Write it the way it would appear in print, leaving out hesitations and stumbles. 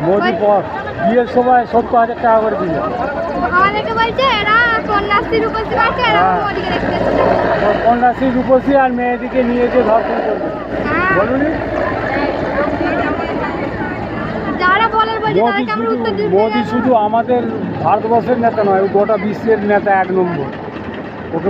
মোদি পথ বিয়ের সময় 70,000 টাকা করে দিল। আমাদেরকে বলছে এরা কন্যাশ্রী রূপশ্রী পাচ্ছে, এরা মোদিকে দেখতে কন্যাশ্রী রূপশ্রী আর মেয়েদিকে নিয়ে যে ধর্ষণ করবে বলুনি। যারা বলার বলছে তাদেরকে আমরা উত্তর দিই। মোদি শুধু আমাদের ভারতবর্ষের নেতা নয়, গোটা বিশ্বের নেতা 1 নম্বর। ওকে